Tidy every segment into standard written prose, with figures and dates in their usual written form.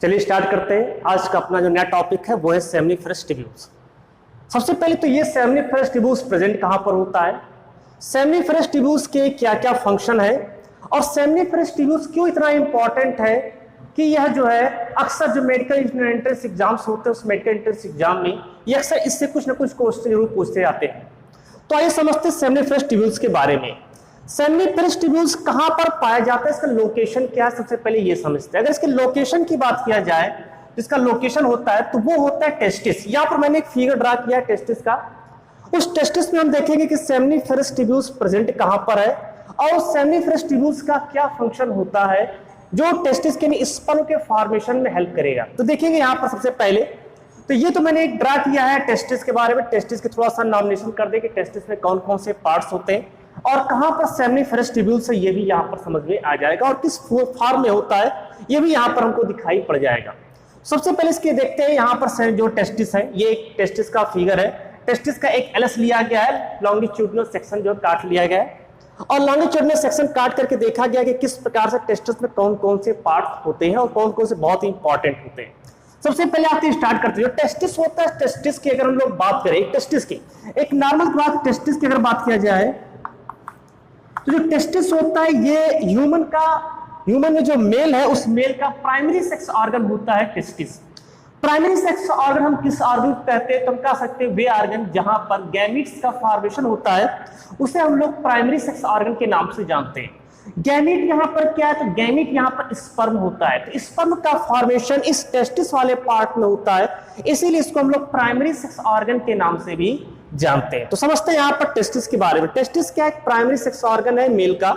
चलिए स्टार्ट करते हैं। आज का अपना जो नया टॉपिक है वो है सेमनीफेरस ट्यूब्यूल्स। सबसे पहले तो ये सेमनीफेरस ट्यूब्यूल्स प्रेजेंट कहाँ पर होता है, सेमनीफेरस ट्यूब्यूल्स के क्या क्या फंक्शन है, और सेमनीफेरस ट्यूब्यूल्स क्यों इतना इंपॉर्टेंट है कि यह जो है अक्सर जो मेडिकल एंट्रेंस एग्जाम्स होते हैं उस मेडिकल एंट्रेंस एग्जाम में ये अक्सर इससे कुछ ना कुछ क्वेश्चन जरूर पूछते जाते हैं। तो आइए समझते हैं सेमनीफेरस ट्यूब्यूल्स के बारे में। सेमनीफेरस ट्यूब्यूल्स कहां पर पाया जाता है, इसका लोकेशन क्या है, सबसे पहले ये समझते हैं। अगर इसके लोकेशन की बात किया जाए, इसका लोकेशन होता है तो वो होता है टेस्टिस। यहां पर मैंने एक फिगर ड्रा किया है टेस्टिस का। उस टेस्टिस में हम देखेंगे कि सेमनीफेरस ट्यूब्यूल्स प्रेजेंट कहां पर है और उस सेमनीफेरस ट्यूब्यूल्स का क्या फंक्शन होता है जो टेस्टिस के स्पर्म के फॉर्मेशन में हेल्प करेगा। तो देखेंगे यहां पर सबसे पहले तो ये तो मैंने एक ड्रा किया है टेस्टिस के बारे में। टेस्टिस के थोड़ा सा नॉमिनेशन कर दे कि टेस्टिस में कौन कौन से पार्ट्स होते हैं और कहां पर सेमनीफेरस ट्यूब्यूल्स है, ये भी यहां पर समझ में आ जाएगा, और किस फॉर्म में होता है ये भी यहां पर हमको दिखाई पड़ जाएगा। सबसे पहले इसके देखते हैं यहां पर जो टेस्टिस है, ये एक टेस्टिस का फिगर है। टेस्टिस का एक एलएस लिया गया है, लॉन्गिट्यूडिनल सेक्शन जो काट लिया गया है, और लॉन्गिट्यूडिनल सेक्शन काट करके देखा गया कि किस प्रकार से टेस्टिस में कौन कौन से पार्ट होते हैं और कौन कौन से बहुत इंपॉर्टेंट होते हैं। सबसे पहले आपसे स्टार्ट करते हैं। जो टेस्टिस होता है, टेस्टिस की अगर हम लोग बात करें, टेस्टिस की एक नॉर्मल बात, टेस्टिस की अगर बात किया जाए तो जो टेस्टिस होता है ये ह्यूमन में जो मेल है उस मेल का प्राइमरी सेक्स ऑर्गन होता है टेस्टिस। प्राइमरी सेक्स ऑर्गन हम किस ऑर्गन को कहते हैं, तो हम कह सकते हैं वे ऑर्गन जहां पर गैमीट्स का फॉर्मेशन होता है उसे हम लोग प्राइमरी सेक्स ऑर्गन के नाम से जानते हैं। गैमीट यहां पर क्या है, तो गैमीट यहां पर स्पर्म होता है, तो स्पर्म का फॉर्मेशन इस टेस्टिस वाले पार्ट में होता है, इसीलिए इसको हम लोग प्राइमरी सेक्स ऑर्गन के नाम से भी जानते हैं। तो समझते हैं यहां पर टेस्टिस के बारे में। टेस्टिस क्या एक प्राइमरी सेक्स ऑर्गन है मेल का।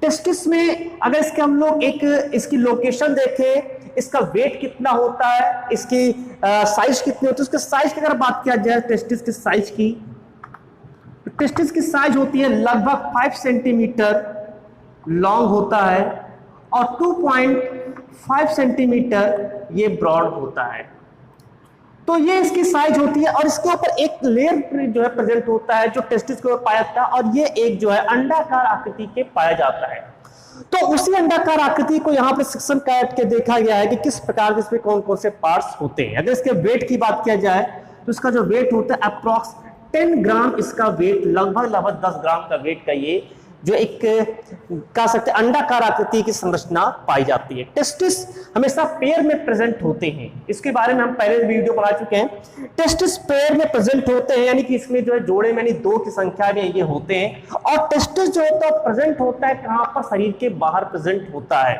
टेस्टिस में अगर इसके हम लोग एक इसकी लोकेशन देखें, इसका वेट कितना होता है, इसकी साइज कितनी होती है, उसके साइज की अगर बात किया जाए टेस्टिस की साइज की, तो टेस्टिस की साइज होती है लगभग 5 सेंटीमीटर लॉन्ग होता है और 2.5 सेंटीमीटर ये ब्रॉड होता है। तो ये इसकी साइज होती है और इसके ऊपर एक लेयर जो है प्रेजेंट होता है जो टेस्टिस के ऊपर पाया जाता है, और ये एक जो है अंडाकार आकृति के पाया जाता है। तो उसी अंडाकार आकृति को यहाँ पे सेक्शन काट के देखा गया है कि किस प्रकार के इसमें कौन कौन से पार्ट्स होते हैं। अगर इसके वेट की बात किया जाए तो इसका जो वेट होता है अप्रॉक्स 10 ग्राम, इसका वेट लगभग 10 ग्राम का वेट का ये जो एक कह सकते अंडाकार आकृति की संरचना पाई जाती है। टेस्टिस हमेशा पेयर में प्रेजेंट होते हैं, इसके बारे में हम पहले वीडियो बना चुके हैं। टेस्टिस पेयर में प्रेजेंट होते हैं, यानी कि इसमें जो है जोड़े में 2 की संख्या में ये होते हैं, और टेस्टिस जो होता है प्रेजेंट होता है कहां पर, शरीर के बाहर प्रेजेंट होता है,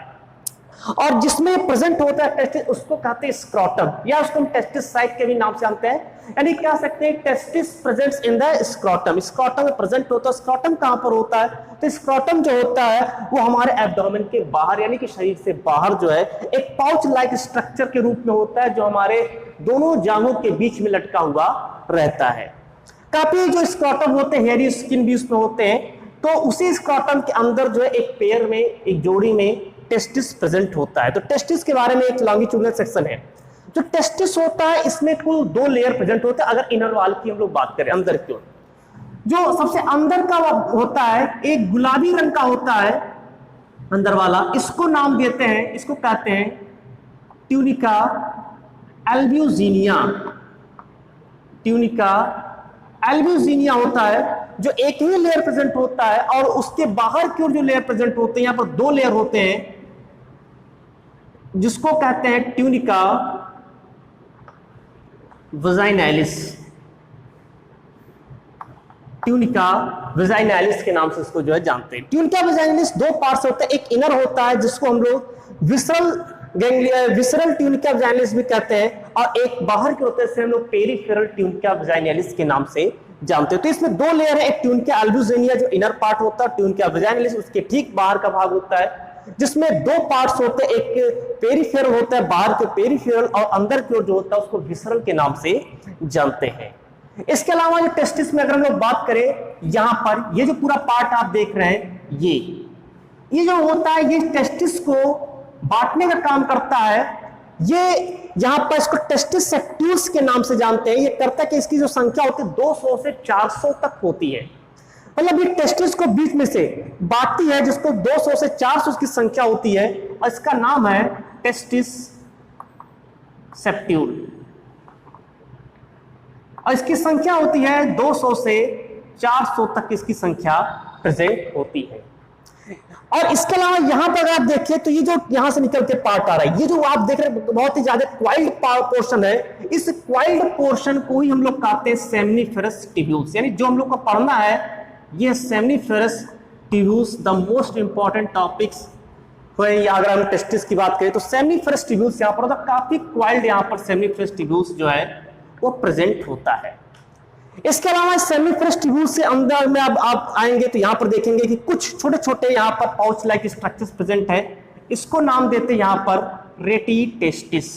और जिसमें प्रेजेंट होता है टेस्टिस उसको कहते हैं स्क्रोटम, या उसको हम टेस्टिस साइट के भी नाम से जानते हैं। यानी कह सकते हैं testis presents in the scrotum, scrotum में प्रेजेंट होता है। स्क्रोटम कहां पर होता है, तो स्क्रोटम जो होता है वो हमारे एब्डोमेन के बाहर यानी कि शरीर से बाहर जो है एक पाउच लाइक स्ट्रक्चर के रूप में होता है जो हमारे दोनों जांघों के बीच में लटका हुआ रहता है। काफी जो स्क्रोटम होते हैं हेयरी स्किन भी उसमें होते हैं, तो उसी स्क्रोटम के अंदर जो है एक पेयर में, एक जोड़ी में टेस्टिस प्रेजेंट होता है। तो टेस्टिस के बारे में एक लॉन्गिट्यूडिनल सेक्शन है। जो टेस्टिस होता है इसमें कुल 2 लेयर प्रेजेंट होता है। अगर इनर वॉल की हम लोग बात करें, अंदर की ओर जो सबसे अंदर का होता है एक गुलाबी रंग का होता है अंदर वाला, इसको नाम देते हैं, इसको कहते हैं ट्यूनिका एल्ब्यूजिनिया। ट्यूनिका एल्ब्यूजिनिया होता है जो एक ही लेयर प्रेजेंट होता है, और उसके बाहर की ओर जो लेयर प्रेजेंट होते हैं, यहां पर 2 लेयर होते हैं जिसको कहते हैं ट्यूनिका वजाइनालिस। ट्यूनिका वजाइनालिस के नाम से इसको जो है जानते हैं। ट्यूनिका वजाइनालिस 2 पार्ट्स होते हैं, एक इनर होता है जिसको हम लोग विसरल ट्यूनिका वजाइनालिस भी कहते हैं, और एक बाहर के होते हैं हम लोग पेरिफेरल ट्यूनिका वजाइनालिस के नाम से जानते हैं। तो इसमें 2 लेयर है, एक ट्यूनिका एल्ब्यूजिनिया जो इनर पार्ट होता है, ट्यूनिका वजाइनालिस उसके ठीक बाहर का भाग होता है, जिसमें 2 पार्ट्स होते हैं, एक पेरिफेरल होता है बाहर के पेरिफेरल, और अंदर की ओर जो होता है उसको विसरल के नाम से जानते हैं। इसके अलावा जो टेस्टिस में अगर हम लोग बात करें, यहां पर ये जो पूरा पार्ट आप देख रहे हैं, ये जो होता है ये टेस्टिस को बांटने का काम करता है। ये यहां पर इसको टेस्टिस सेक्ट्यूल्स के नाम से जानते हैं। ये करता है कि इसकी जो संख्या होती है 200 से 400 तक होती है, मतलब ये टेस्टिस को बीच में से बांटती है, जिसको 200 से 400 की संख्या होती है, और इसका नाम है टेस्टिस सेप्ट्यूल, और इसकी संख्या होती है 200 से 400 तक इसकी संख्या प्रेजेंट होती है। और इसके अलावा यहां पर अगर आप देखिए तो ये जो यहां से निकल के पार्ट आ रहा है, ये जो आप देख रहे हैं बहुत ही ज्यादा क्वाइल्ड पोर्शन है, इस क्वाइल्ड पोर्शन को ही हम लोग कहते हैं सेमनीफेरस ट्यूब्यूल्स। यानी जो हम लोग को पढ़ना है ये seminiferous tubules the most important topics है। अगर हम टेस्टिस की बात करें तो सेमनीफेरस ट्यूब्यूल्स यहां पर काफी क्वाइल्ड यहां पर सेमनीफेरस ट्यूब्यूल्स जो है वो प्रेजेंट होता है। इसके अलावा सेमनीफेरस ट्यूब्यूल्स से अंदर में अब आप आएंगे तो यहां पर देखेंगे कि कुछ छोटे छोटे यहां पर पाउच लाइक स्ट्रक्चर्स प्रेजेंट है। इसको नाम देते हैं यहां पर रेटिटेस्टिस,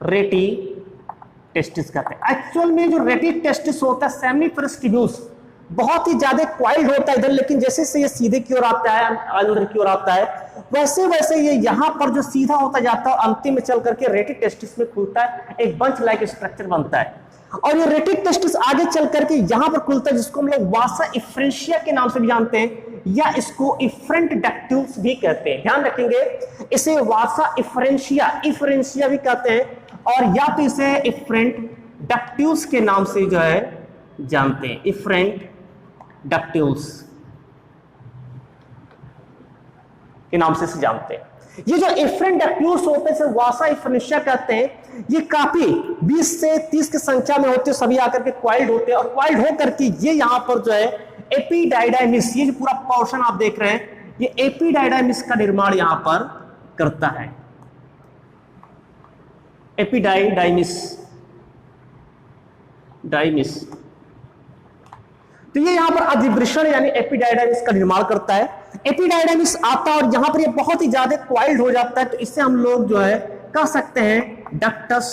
रेटिटेस्टिस कहते हैं। एक्चुअल में जो रेटिटेस्टिस होता है सेमनीफेरस ट्यूब्यूल्स बहुत ही ज्यादा क्वाइल्ड होता है इधर, लेकिन जैसे से ये सीधे की ओर आता है, अंदर की ओर आता है, वैसे वैसे ये यहां पर जो सीधा होता जाता है अंतिम में चल करके रेटिटेस्टिस में खुलता है, एक बंच लाइक स्ट्रक्चर बनता है। और ये रेटिटेस्टिस आगे चल करके यहां पर खुलता है, जिसको हम लोग वासा इफ्रेंशिया के नाम से भी जानते हैं, या इसको इफ्रेंट डक्ट्यूल्स भी कहते हैं। ध्यान रखेंगे, इसे वासा इफ्रेंशिया भी कहते हैं, और या तो इसे इफ्रेंट डक्ट्यूल्स के नाम से जो है जानते हैं, इफ्रेंट डक्ट्यूल्स के नाम से जानते हैं। ये जो इफ्रेंट डक्ट्यूल्स होते हैं वासा इफ्रेंशिया कहते हैं, ये काफी 20 से 30 की संख्या में होते हैं, सभी आकर के क्वाइल्ड होते हैं, और क्वाइल्ड होकर के ये यहां पर जो है एपिडाइडाइमिस, ये जो पूरा पोर्शन आप देख रहे हैं ये एपिडाइडाइमिस का निर्माण यहां पर करता है। एपिडाइडाइमिस तो ये यहां पर अधिवृषण यानी एपिडाइडाइमिस का निर्माण करता है। एपिडाइडाइमिस आता है और यहां पर ये बहुत ही ज्यादा क्वाइल्ड हो जाता है, तो इससे हम लोग जो है कह सकते हैं डक्टस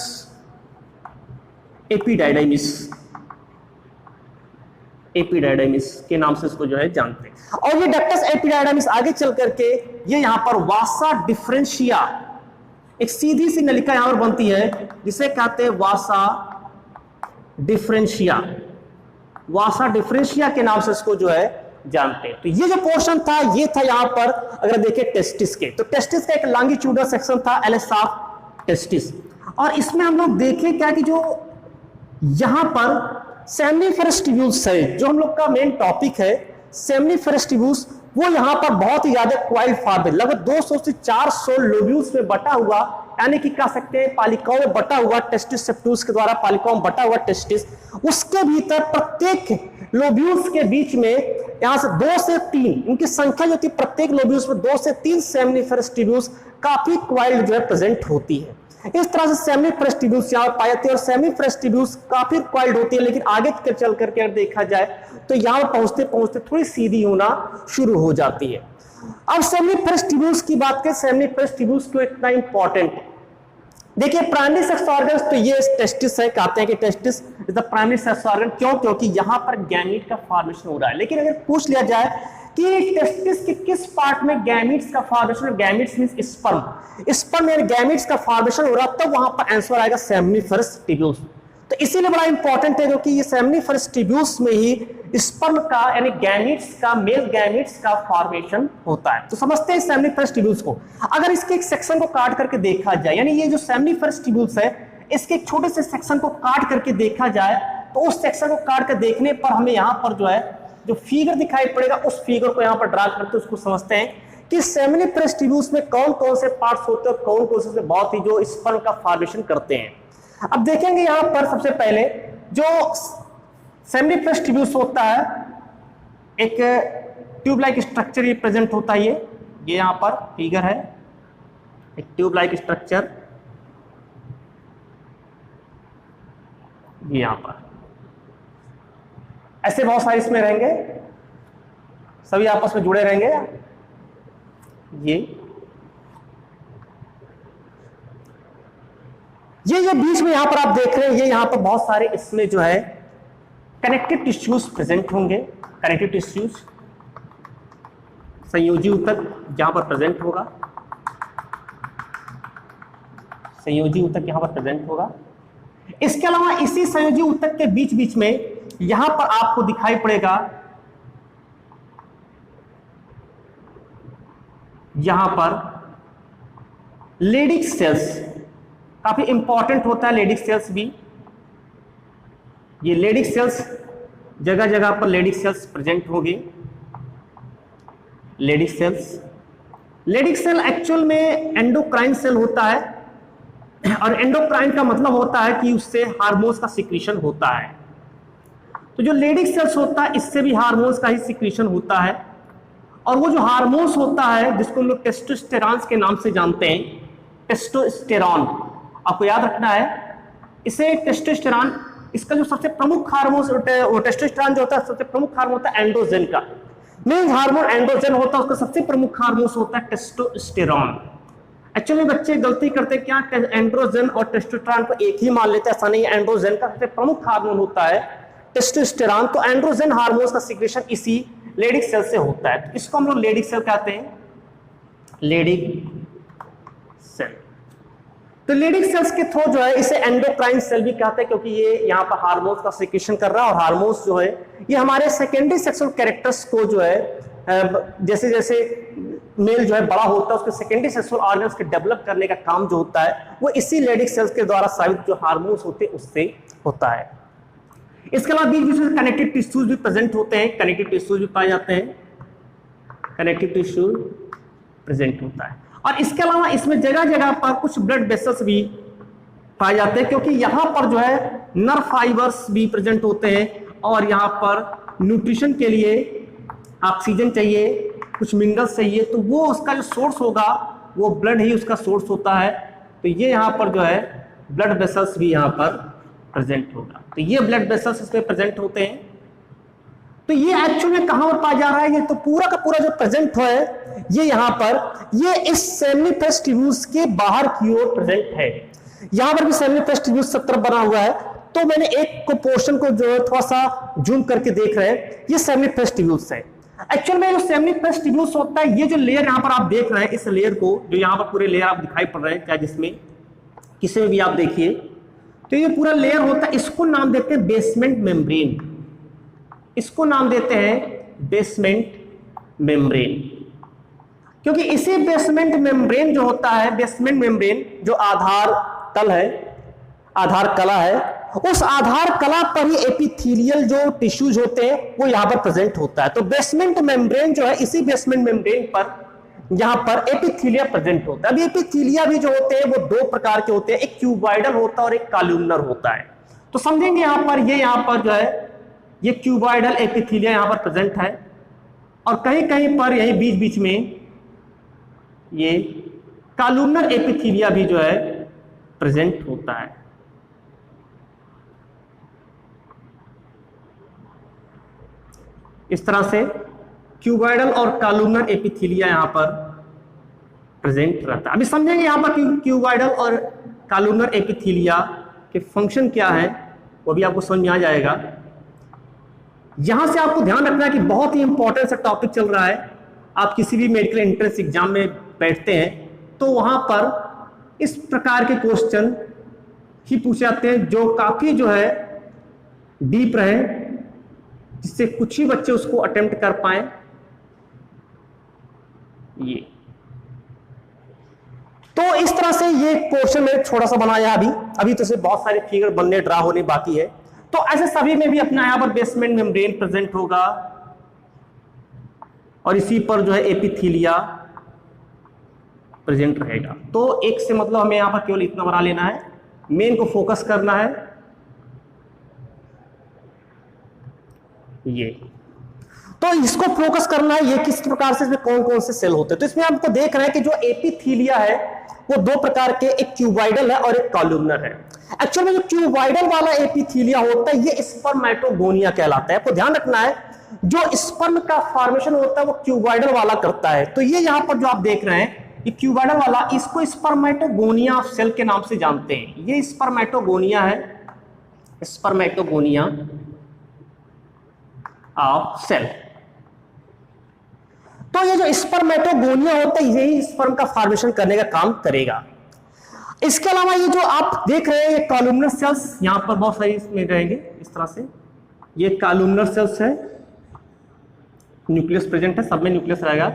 एपिडाइडाइमिस के नाम से इसको जो है जानते हैं। और ये डक्टस एपिडाइडाइमिस आगे चल करके ये यहां पर वासा डिफरेंशिया, एक सीधी सी नलिका यहां पर बनती है जिसे कहते हैं वासा डिफरेंशिया के नाम से इसको जो है जानते हैं। तो ये जो पोर्शन था ये था यहां पर, अगर देखें टेस्टिस के, तो टेस्टिस का एक लॉन्गिट्यूडल सेक्शन था एलिस ऑफ टेस्टिस, और इसमें हम लोग देखें क्या कि जो यहां पर सेमनीफेरस ट्यूब्यूल्स है, जो हम लोग का मेन टॉपिक है सेमनीफेरस ट्यूब्यूल्स, वो यहां पर बहुत ही ज्यादा क्वाइल्ड फॉर्म है, लगभग 200 से 400 लोब्यूल्स में बटा हुआ, यानी कि कह सकते हैं पालिकाओं में बटा हुआ, टेस्टिस सेप्ट्यूल्स के द्वारा पालिकाओं में बटा हुआ टेस्टिस, उसके भीतर प्रत्येक लोब्यूल्स के बीच में यहां से 2 से 3 इनकी संख्या जो थी, प्रत्येक लोब्यूल्स में 2 से 3 सेमनीफेरस ट्यूब्यूल्स काफी क्वाइल्ड जो है प्रेजेंट होती है। इस तरह से सेमनीफेरस ट्यूब्यूल्स यहां पाए जाते हैं, और सेमनीफेरस ट्यूब्यूल्स काफी क्वाइल्ड होती है, लेकिन आगे चल करके अगर देखा जाए तो यहां पहुंचते पहुंचते थोड़ी सीधी होना शुरू हो जाती है। अब सेमनीफेरस ट्यूब्यूल्स की बात करें, सेमनीफेरस ट्यूब्यूल्स क्यों इतना इंपॉर्टेंट है? देखिए प्राइमरी सेक्स ऑर्गन तो ये टेस्टिस है, कहते हैं कि testis is the primary sex organ, क्यों? क्योंकि यहां पर गैमीट का फॉर्मेशन हो रहा है। लेकिन अगर पूछ लिया जाए कि टेस्टिस के किस पार्ट में गैमीट्स का फॉर्मेशन, गैमीट्स मींस स्पर्म में गैमीट्स का फॉर्मेशन हो रहा है, तब वहां पर आंसर आएगा सेमनीफेरस ट्यूब्यूल्स। तो इसीलिए बड़ा इंपॉर्टेंट है, क्योंकि ये सेमनीफेरस ट्यूब्यूल्स में ही स्पर्म का यानी गैमीट्स का, मेल गैमीट्स का फॉर्मेशन होता है। तो समझते हैं सेमनीफेरस ट्यूब्यूल्स को। अगर इसके एक सेक्शन को काट करके देखा जाए, यानी ये जो सेमनीफेरस ट्यूब्यूल्स है इसके एक छोटे से सेक्शन को काट करके देखा जाए, तो उस सेक्शन को काट कर देखने पर हमें यहां पर जो है जो फिगर दिखाई पड़ेगा, उस फिगर को यहां पर ड्रा करके उसको समझते हैं कि सेमनीफेरस ट्यूब्यूल्स में कौन कौन से पार्ट्स होते हैं, कौन कौन से बहुत ही जो स्पर्म का फॉर्मेशन करते हैं। अब देखेंगे यहां पर सबसे पहले जो सेमनीफेरस ट्यूब्यूल्स होता है, एक ट्यूब लाइक स्ट्रक्चर ये प्रेजेंट होता है, ये यहां पर फिगर है, एक ट्यूब लाइक स्ट्रक्चर ये यहां पर, ऐसे बहुत सारे इसमें रहेंगे, सभी आपस में जुड़े रहेंगे। ये बीच में यहां पर आप देख रहे हैं, ये यहां पर बहुत सारे इसमें जो है कनेक्टिव टिश्यूज प्रेजेंट होंगे। कनेक्टिव टिश्यूज संयोजी ऊतक जहां पर प्रेजेंट होगा, संयोजी ऊतक यहां पर प्रेजेंट होगा। इसके अलावा इसी संयोजी ऊतक के बीच बीच में यहां पर आपको दिखाई पड़ेगा, यहां पर लेडिक सेल्स काफी इंपॉर्टेंट होता है लेडिक सेल्स भी। ये लेडिक सेल्स जगह जगह पर लेडिक सेल्स प्रेजेंट होंगे। लेडिक सेल एक्चुअल में एंडोक्राइन सेल होता है और एंडोक्राइन का मतलब होता है कि उससे हार्मोन्स का सिक्रीशन होता है। तो जो लेडिक सेल्स होता है इससे भी हार्मोन्स का ही सिक्रीशन होता है और वो जो हार्मोन्स होता है जिसको हम लोग टेस्टोस्टेरॉन के नाम से जानते हैं, टेस्टोस्टेरॉन आपको याद रखना है। इसे टेस्टोस्टेरॉन, इसका जो सबसे प्रमुख हार्मोन टेस्टोस्टेरॉन जो होता है सबसे प्रमुख हार्मोन होता है एंड्रोजन का। मेन हार्मोन एंड्रोजन होता है, उसका सबसे प्रमुख हार्मोन होता है टेस्टोस्टेरॉन। एक्चुअली बच्चे गलती करते क्या, एंड्रोजन और टेस्टोस्टेरॉन को एक ही मान लेते हैं, ऐसा नहीं है। एंड्रोजन का सबसे प्रमुख हार्मोन होता है टेस्टोस्टेरॉन। तो एंड्रोजन हार्मोन का सिक्रेशन इसी लेडिक सेल से होता है। तो इसको हम लोग लेडिक सेल कहते हैं, लेडिक सेल। तो लेडिक सेल्स के थ्रू जो है इसे एंडोक्राइन सेल भी कहते हैं, क्योंकि ये यहाँ पर हार्मोन्स का सिक्रेशन कर रहा है और हार्मोन्स जो है ये हमारे सेकेंडरी सेक्सुअल कैरेक्टर्स को जो है जैसे जैसे मेल जो है बड़ा होता है उसके सेकेंडरी सेक्सुअल ऑर्गन्स के डेवलप करने का काम जो होता है वो इसी लेडिक सेल्स के द्वारा साबित जो हार्मोन्स होते हैं उससे होता है। इसके अलावा बीच बीच में कनेक्टिव टिश्यूज भी प्रेजेंट होते हैं, कनेक्टिव टिश्यूज भी पाए जाते हैं, कनेक्टिव टिश्यू प्रेजेंट होता है। और इसके अलावा इसमें जगह जगह पर कुछ ब्लड वेसल्स भी पाए जाते हैं, क्योंकि यहाँ पर जो है नर्व फाइबर्स भी प्रेजेंट होते हैं और यहाँ पर न्यूट्रिशन के लिए ऑक्सीजन चाहिए, कुछ मिनरल्स चाहिए, तो वो उसका जो सोर्स होगा वो ब्लड ही उसका सोर्स होता है। तो ये यहाँ पर जो है ब्लड वेसल्स भी यहाँ पर प्रेजेंट होगा। तो ये ब्लड वेसल्स इसमें प्रेजेंट होते हैं। तो ये एक्चुअल में कहां पर पाया जा रहा है, ये तो पूरा का पूरा जो प्रेजेंट है ये यहां पर ये इस सेमिनिफरस ट्यूब्यूल्स के बाहर की ओर प्रेजेंट है। यहां पर भी सेमिनिफरस ट्यूब्यूल्स सब तरफ बना हुआ है। तो मैंने एक को पोर्शन को जो थोड़ा सा जूम करके देख रहे हैं, ये सेमिनिफरस ट्यूब्यूल्स है। एक्चुअल में जो सेमिनिफरस ट्यूब्यूल्स होता है, ये जो लेयर यहां पर आप देख रहे हैं, इस लेयर को जो यहां पर पूरे लेयर आप दिखाई पड़ रहे हैं, चाहे जिसमें किसी में भी आप देखिए, तो ये पूरा लेयर होता है, इसको नाम देते हैं बेसमेंट मेम्ब्रेन। इसको नाम देते हैं बेसमेंट मेम्ब्रेन, क्योंकि इसी बेसमेंट मेम्ब्रेन जो होता है, बेसमेंट मेम्ब्रेन जो आधार तल है, आधार कला है, उस आधार कला पर ही एपिथेलियल जो टिश्यूज होते हैं वो यहां पर प्रेजेंट होता है। तो बेसमेंट मेम्ब्रेन जो है, इसी बेसमेंट मेम्ब्रेन पर यहां पर एपिथेलिया प्रेजेंट होता है। अब एपिथेलिया भी जो होते हैं वो दो प्रकार के होते हैं, एक क्यूबॉइडल होता है और एक कॉलमनर होता है। तो समझेंगे यहां पर ये यहां पर जो है ये क्यूबॉइडल एपिथेलिया यहां पर प्रेजेंट है और कहीं कहीं पर यही बीच बीच में ये कॉलमनर एपिथेलिया भी जो है प्रेजेंट होता है। इस तरह से क्यूबॉइडल और कॉलमनर एपिथेलिया यहां पर प्रेजेंट रहता है। अभी समझेंगे यहां पर क्यूबॉइडल और कॉलमनर एपिथेलिया के फंक्शन क्या है, वो भी आपको समझ में आ जाएगा। यहां से आपको ध्यान रखना है कि बहुत ही इंपॉर्टेंट सा टॉपिक चल रहा है। आप किसी भी मेडिकल एंट्रेंस एग्जाम में बैठते हैं तो वहां पर इस प्रकार के क्वेश्चन ही पूछे जाते हैं जो काफी जो है डीप रहे, जिससे कुछ ही बच्चे उसको अटेम्प्ट कर पाए। ये तो इस तरह से ये पोर्शन में थोड़ा सा बनाया अभी तो से बहुत सारे फिगर बनने ड्रा होने बाकी है। तो ऐसे सभी में भी अपना यहां पर बेसमेंट मेम्ब्रेन प्रेजेंट होगा और इसी पर जो है एपिथेलिया प्रेजेंट रहेगा। तो एक से मतलब हमें यहां पर केवल इतना बना लेना है, मेन को फोकस करना है। ये तो इसको फोकस करना है, ये किस प्रकार से इसमें कौन कौन से सेल होते हैं। तो इसमें हमको देख रहे हैं कि जो एपिथेलिया है वो दो प्रकार के, एक क्यूबॉइडल है और एक कॉलमनर है। एक्चुअल में जो क्यूबॉइडल वाला एपिथेलिया होता है ये स्पर्मेटोगोनिया कहलाता है। आपको ध्यान रखना है जो स्पर्म का फॉर्मेशन होता है वो क्यूबॉइडल वाला करता है। तो ये यहां पर जो आप देख रहे हैं ये क्यूबॉइडल वाला, इसको स्पर्मेटोगोनिया ऑफ सेल के नाम से जानते हैं। ये स्पर्मेटोगोनिया है, स्पर्मेटोगोनिया ऑफ सेल। तो ये जो स्पर्मेटोगोनिया होता है यही स्पर्म का फॉर्मेशन करने का काम करेगा। इसके अलावा ये जो आप देख रहे हैं ये कॉलमनर सेल्स, यहां पर बहुत सारी इसमें रहेंगे इस तरह से। ये कॉलमनर सेल्स है, न्यूक्लियस प्रेजेंट है, सब में न्यूक्लियस रहेगा,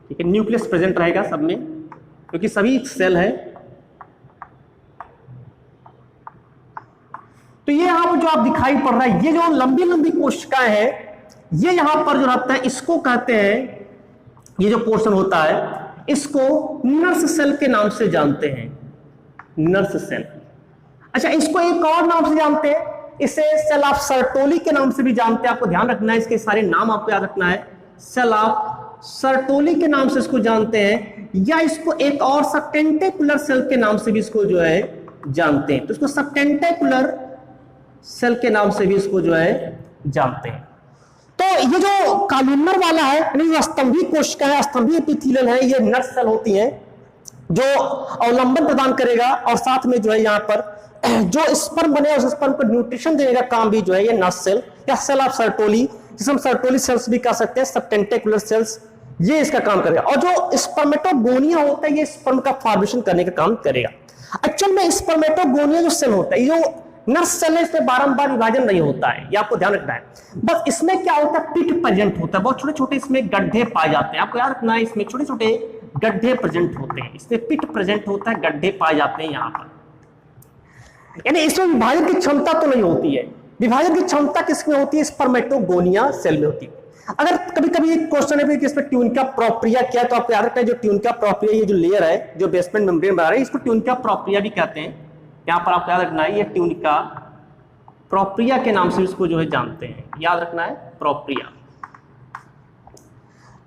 ठीक है, न्यूक्लियस प्रेजेंट रहेगा सब में, क्योंकि सभी सेल है जो आप दिखाई पड़ रहा है, ये जो लंबी लंबी कोशिकाएं हैं, ये यहां पर जो रहता है इसको कहते हैं, ये जो पोर्शन होता है इसको नर्स सेल के नाम से जानते हैं, नर्स सेल। अच्छा, इसको एक और नाम से जानते हैं, इसे सेल ऑफ सर्टोली के नाम से भी जानते हैं। आपको ध्यान रखना है, इसके सारे नाम आपको याद रखना है। सेल ऑफ सर्टोली के नाम से इसको जानते हैं, या इसको एक और सबटेंटिकुलर सेल के नाम से भी इसको जो है जानते हैं। तो इसको सबटेंटिकुलर सेल के नाम से भी इसको जो है जानते हैं। तो ये जो कॉलमनर वाला है, यानी जो स्तंभी कोशिका है, स्तंभीय एपिथेलियल है, ये नर्स सेल होती है जो अवलंबन प्रदान करेगा, और साथ में जो है यहाँ पर जो स्पर्म बने उस स्पर्म को न्यूट्रिशन देने का काम भी जो है ये नर्स सेल या सेल ऑफ सर्टोली, जिसे हम सर्टोली सेल्स भी कह सकते हैं, सबटेंटिकुलर सेल्स, ये इसका काम करेगा। और जो स्पर्मेटोगोनिया होता है, ये स्पर्म का फॉर्मेशन करने का काम करेगा। एक्चुअल में स्पर्मेटोगोनिया जो सेल होता है, ये जो नर्स सेल है, इसमें बारंबार विभाजन नहीं होता है, ये आपको ध्यान रखना है। बस इसमें क्या होता है, पिट प्रेजेंट होता है, बहुत छोटे छोटे इसमें गड्ढे पाए जाते हैं। आपको याद रखना है, इसमें छोटे छोटे गड्ढे प्रेजेंट होते हैं, इसमें पिट प्रेजेंट होता है, गड्ढे पाए जाते हैं यहाँ पर। यानी इसमें विभाजन की क्षमता तो नहीं होती है, विभाजन की क्षमता किसमें होती है, स्पर्मेटोगोनिया सेल में होती है। अगर कभी कभी क्वेश्चन है कि इसमें ट्यूनिका प्रोप्रिया क्या है, तो आपको याद रखना है, जो ट्यूनिका प्रोप्रिया, ये जो लेयर है जो बेसमेंट मेम्ब्रेन बना रही है, इसको ट्यूनिका प्रोप्रिया भी कहते हैं। यहां पर आपको याद रखना है, ये ट्यूनिका प्रोप्रिया के नाम से इसको जो है जानते हैं, याद रखना है, प्रोप्रिया।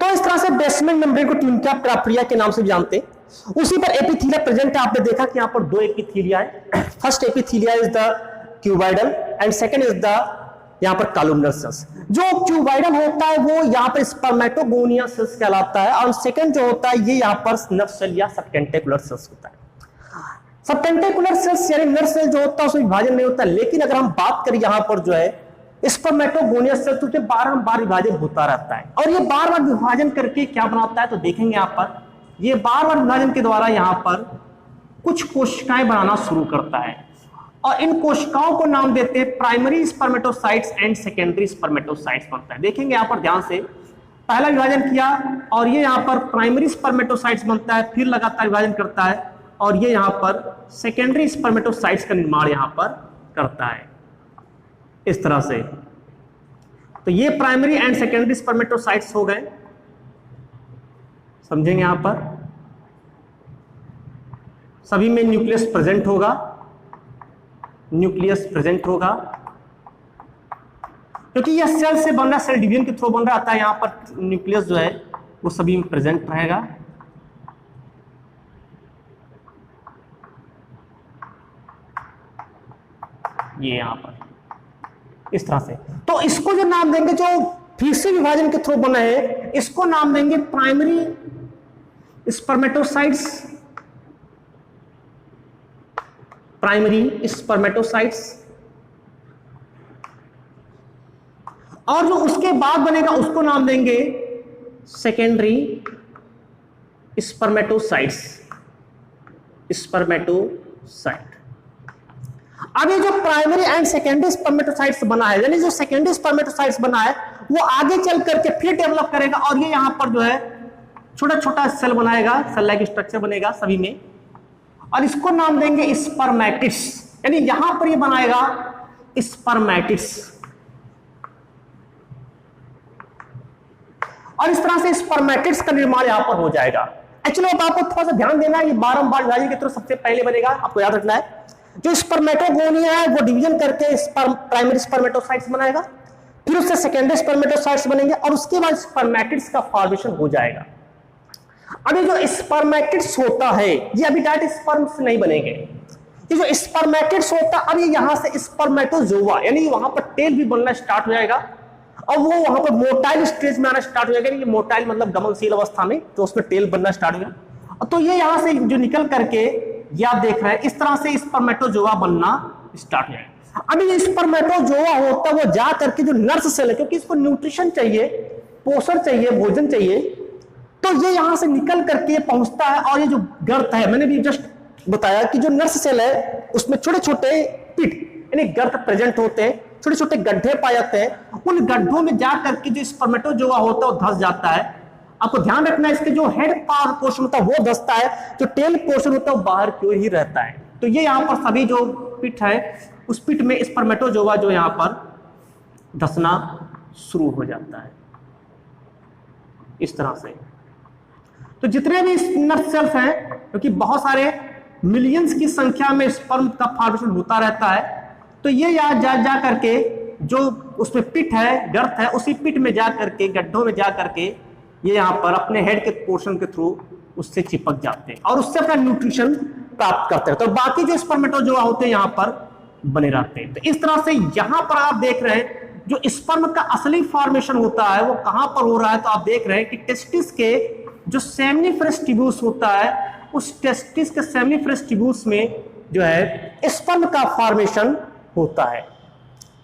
तो इस तरह से बेसमेंट मेम्ब्रेन को ट्यूनिका प्रोप्रिया के नाम से भी जानते हैं। उसी पर एपिथेलिया प्रेजेंट है। आपने देखा कि यहां पर दो एपिथेलिया है, first epithelia is the cuboidal and second is the यहां पर कॉलमनर सेल्स। जो क्यूबाइडल होता है वो यहां पर स्पर्मेटोगोनिया सेल्स कहलाता है, और सेकंड जो होता है ये यहां पर नर्व सेल या सबटेंटिकुलर सेल्स होता है। सबटेंटिकुलर सेल्स यानी नर्व सेल जो होता है उसमें विभाजन नहीं होता, लेकिन अगर हम बात करें यहां पर जो है स्पर्मेटोगोनिया सेल, तो उसमें बार विभाजन होता रहता है, और ये बार विभाजन करके क्या बनाता है, तो देखेंगे यहां पर ये बार विभाजन के द्वारा यहां पर कुछ कोशिकाएं बनाना शुरू करता है, और इन कोशिकाओं को नाम देते हैं primary spermatocytes and secondary spermatocytes बनता है। देखेंगे यहां पर ध्यान से, पहला विभाजन किया और ये यहां पर प्राइमरी स्पर्मेटोसाइट्स बनता है, फिर लगातार विभाजन करता है, और ये यहां पर सेकेंडरी स्पर्मेटोसाइट्स का निर्माण यहां पर करता है, इस तरह से। तो ये प्राइमरी एंड सेकेंडरी स्पर्मेटोसाइट्स हो गए, समझेंगे यहां पर सभी में न्यूक्लियस प्रेजेंट होगा, न्यूक्लियस प्रेजेंट होगा, क्योंकि यह सेल से बन रहा, सेल डिवीजन के थ्रू बन रहा था, यहां पर न्यूक्लियस जो है वो सभी में प्रेजेंट रहेगा। ये यहां पर इस तरह से, तो इसको जो नाम देंगे, जो फिर से विभाजन के थ्रू बना है, इसको नाम देंगे प्राइमरी स्पर्मेटोसाइट्स, प्राइमरी स्पर्मेटोसाइट्स, और जो उसके बाद बनेगा उसको नाम देंगे सेकेंडरी स्पर्मेटोसाइट्स, स्पर्मेटोसाइट। अब ये जो प्राइमरी एंड सेकेंडरी स्पर्मेटोसाइट्स बना है, यानी जो सेकेंडरी स्पर्मेटोसाइट्स बना है वो आगे चल करके फिर डेवलप करेगा, और ये यहां पर जो है छोटा छोटा सेल बनाएगा, सेल लाइक स्ट्रक्चर बनेगा सभी में, और इसको नाम देंगे स्पर्मेटिड्स, यानी यहां पर ये बनाएगा स्पर्मेटिड्स। और इस तरह से स्पर्मेटिड्स का निर्माण यहां पर हो जाएगा। एक्चुअली आपको थोड़ा सा ध्यान देना है, ये बारंबार विभाजन के थ्रू सबसे पहले बनेगा, आपको याद रखना है। जो स्पर्मेटोगोनिया है वो डिवीजन करके प्राइमरी स्पर्मेटोसाइट्स बनाएगा, फिर उससे सेकेंडरी स्पर्मेटोसाइट्स बनेंगे, और उसके बाद स्पर्मेटिड्स का फॉर्मेशन हो जाएगा। अभी जो स्पर्मेटिड्स होता है ये अभी डायरेक्ट स्पर्म से नहीं बनेंगे, ये जो स्पर्मेटिड्स होता है अभी यहां से स्पर्मेटोजोआ, यानी वहां पर टेल भी बनना स्टार्ट हो जाएगा, और वो वहां पर मोटाइल स्टेज में आना स्टार्ट हो जाएगा। ये मोटाइल मतलब गमनशील अवस्था में, तो उसमें टेल बनना स्टार्ट हो गया, तो ये यहां से जो निकल करके ये आप देख रहे हैं, इस तरह से स्पर्मेटोजोआ बनना स्टार्ट हो जाएगा। अभी ये स्पर्मेटोजोआ होता है वो जा करके जो नर्स सेल है, क्योंकि इसको न्यूट्रिशन चाहिए, पोषण चाहिए, भोजन चाहिए, तो ये यहां से निकल करके पहुंचता है, और ये जो गर्त है, मैंने भी जस्ट बताया कि जो नर्स सेल है उसमें छोटे छोटे पिट यानी गर्त प्रेजेंट होते हैं, छोटे छोटे गड्ढे पाए जाते हैं, उन गड्ढों में जा करके जो स्पर्मेटोजोआ होता है वो धंस जाता है। आपको ध्यान रखना है, इसके जो हेड पोर्शन होता है वो धंसता है, जो टेल पोर्शन होता है वो बाहर की ओर ही रहता है। तो ये यहाँ पर सभी जो पिट है उस पिट में स्पर्मेटोजोआ जो यहाँ पर धंसना शुरू हो जाता है इस तरह से। तो जितने भी नर सेल्स हैं, क्योंकि बहुत सारे मिलियंस की संख्या में स्पर्म का फॉर्मेशन होता रहता है, तो ये यहाँ जा करके जो उसमें पिट है, गर्त है, उसी पिट में जा करके, गड्ढों में जा करके ये यहाँ पर अपने हेड के पोर्शन के थ्रू उससे चिपक जाते हैं और उससे अपना न्यूट्रिशन प्राप्त करते हैं। तो बाकी जो स्पर्मेटोजोआ होते हैं यहाँ पर बने रहते हैं। तो इस तरह से यहाँ पर आप देख रहे हैं जो स्पर्म का असली फॉर्मेशन होता है वो कहाँ पर हो रहा है। तो आप देख रहे हैं कि टेस्टिस के जो सेमिनिफरस ट्यूब्यूल्स होता है, उस टेस्टिस के सेमिनिफरस ट्यूब्यूल्स में जो है स्पर्म का फॉर्मेशन होता है।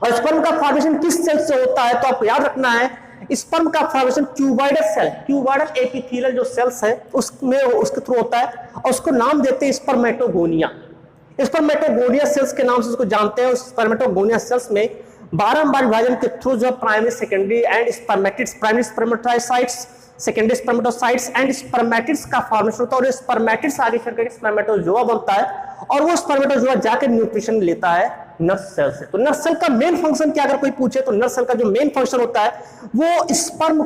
और स्पर्म का फॉर्मेशन किस सेल से होता है तो आपको याद रखना है, स्पर्म का formation cuboidal cell, cuboidal epithelial जो सेल्स है उसमें उसके थ्रू होता है और उसको नाम देते हैं स्पर्मेटोगोनिया। स्पर्मेटोगोनिया सेल्स के नाम से उसको जानते हैं। उस स्पर्मेटोगोनिया सेल्स में बारंबार विभाजन के थ्रू जो primary, secondary and spermatids, primary spermatocytes, secondary spermatocytes and spermatids का फॉर्मेशन होता है और स्पर्मेटिड्स आगे चल करके स्पर्मेटोजोआ बनता है और वो स्पर्मेटोजोआ जाकर न्यूट्रिशन लेता है नर सेल से। तो नर सेल का मेन फंक्शन क्या, अगर कोई पूछे तो नर सेल का जो मेन फंक्शन होता है वो स्पर्म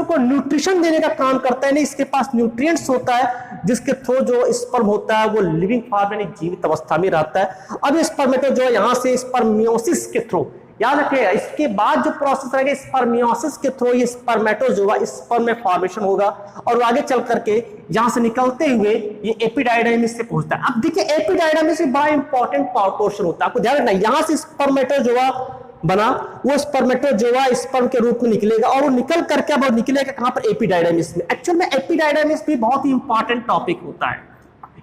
को न्यूट्रिशन देने का काम करता है। नहीं, इसके पास न्यूट्रिएंट्स होता है जिसके थ्रू जो स्पर्म होता है वो लिविंग फॉर्म यानी जीवित अवस्था में रहता है। अब स्पर्मेटोजोआ यहाँ से स्पर्मियोसिस के थ्रू, याद रखिएगा, इसके बाद जो प्रोसेस रहेगा स्पर्मियोसिस के थ्रू ये स्पर्मेटोजोआ स्पर्म में फॉर्मेशन होगा और आगे चल करके यहां से निकलते हुए ये एपिडाइडाइमिस से पहुंचता है। अब देखिए एपिडाइडाइमिस भी बड़ा इंपॉर्टेंट पोर्शन होता है, आपको ध्यान रखना। यहां से स्पर्मेटोजोआ बना, वो स्पर्मेटोजोआ स्पर्म के रूप में निकलेगा और वो निकल करके अब निकलेगा कहां पर, एपिडाइडाइमिस में। एक्चुअल में एपिडाइडाइमिस भी बहुत ही इंपॉर्टेंट टॉपिक होता है।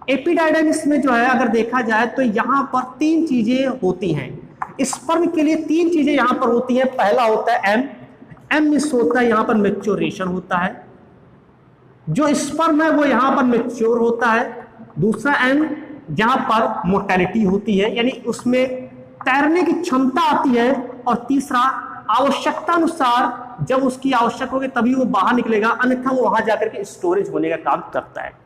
एपिडाइडाइमिस में जो है अगर देखा जाए तो यहां पर तीन चीजें होती हैं स्पर्म के लिए, तीन चीजें यहां पर होती है। पहला होता है एम मिस होता है, यहां पर मैच्योरेशन होता है, जो स्पर्म है वो यहां पर मैच्योर होता है। दूसरा एन, जहां पर मोर्टेलिटी होती है यानी उसमें तैरने की क्षमता आती है। और तीसरा आवश्यकता अनुसार जब उसकी आवश्यक होगी तभी वो बाहर निकलेगा, अन्यथा वो वहां जाकर के स्टोरेज होने का काम करता है।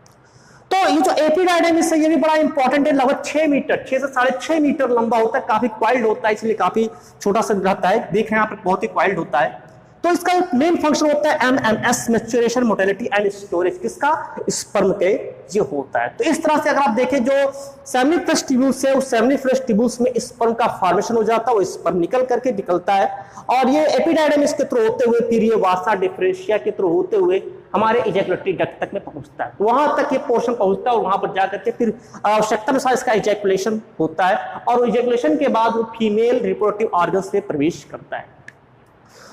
तो ये जो एपिडाइडाइमिस है ये भी बड़ा इंपॉर्टेंट है, लगभग 6 मीटर, 6 से 6.5 मीटर लंबा होता है, काफी क्वाइल्ड होता है, इसलिए काफी छोटा सा रहता है। देख रहे हैं यहाँ पर बहुत ही क्वाइल्ड होता है। तो इसका मेन फंक्शन होता है MMS, maturation, motility and storage, किसका, स्पर्म के ये होता है। तो इस तरह से अगर आप देखें जो सेमिनिफरस ट्यूब्यूल्स है उस सेमिनिफरस ट्यूब्यूल्स में स्पर्म का फॉर्मेशन हो जाता है, वो स्पर्म निकल करके निकलता है और ये एपिडाइडाइमिस के थ्रू होते हुए फिर ये वासा डिफरेंशिया के थ्रू होते हुए हमारे इजैकुलेटरी डक्ट तक में पहुंचता है। तो वहां तक ये पोर्शन पहुंचता है और वहां पर जाकर के फिर आवश्यकता अनुसार इसका इजैकुलेशन होता है और इजैकुलेशन के बाद वो फीमेल रिप्रोडक्टिव ऑर्गन्स में प्रवेश करता है।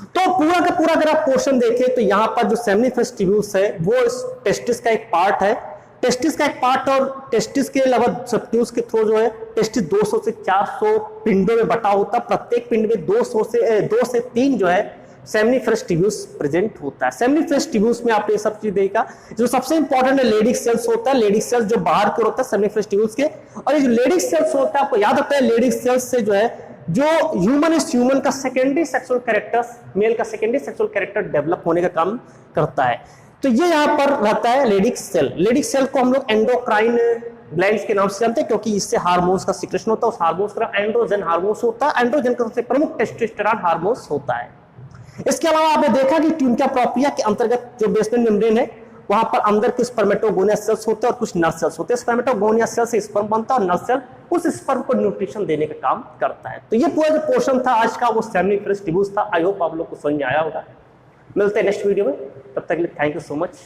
तो पूरा का पूरा अगर आप पोर्शन देखें तो यहाँ पर जो सेमिनिफरस ट्यूब्यूल्स है वो टेस्टिस का एक पार्ट है, टेस्टिस का एक पार्ट और टेस्टिस के अलावा सबट्यूब्स के थ्रू जो है टेस्टिस 200 से 400 पिंडों में बटा होता है। प्रत्येक पिंड में 2 से 3 जो है सेमिनिफरस ट्यूब्यूल्स प्रेजेंट होता है। सेमिनिफरस ट्यूब्यूल्स में आपने ये सब चीज देखा, जो सबसे इंपॉर्टेंट है लेडिक सेल्स होता है, लेडिक सेल्स जो बाहर की ओर होता है सेमिनिफरस ट्यूब्यूल्स के। और ये जो लेडिक सेल्स होता है आपको याद रखना है, लेडिक सेल्स से जो है जो ह्यूमन का सेकेंडरी सेक्सुअल कैरेक्टर, मेल का सेकेंडरी सेक्सुअल कैरेक्टर डेवलप होने का काम करता है। तो ये यहाँ पर रहता है लेडिक सेल। लेडिक सेल को हम लोग एंडोक्राइन ग्लैंड्स के नाम से जानते हैं क्योंकि इससे हार्मोन्स का सिक्रेशन होता है। उस हार्मोन्स का एंड्रोजन हार्मोन्स होता है, एंड्रोजन का सबसे प्रमुख टेस्टोस्टेरॉन हार्मोन्स होता है। इसके अलावा आपने देखा कि ट्यूनिका प्रोपिया के अंतर्गत जो बेसमेंट मेम्ब्रेन है वहां पर अंदर के स्पर्मेटोगोनिया सेल्स होते हैं और कुछ नर सेल्स होते हैं। स्पर्मेटोगोनिया सेल से स्पर्म बनता है और नर सेल उस स्पर्म को न्यूट्रिशन देने का काम करता है। तो ये पूरा जो पोर्शन था आज का वो सेमिनिफरस ट्यूब्यूल्स था। आई होप आप लोग को समझ में आया होगा। मिलते हैं नेक्स्ट वीडियो में, तब तक के लिए थैंक यू सो मच।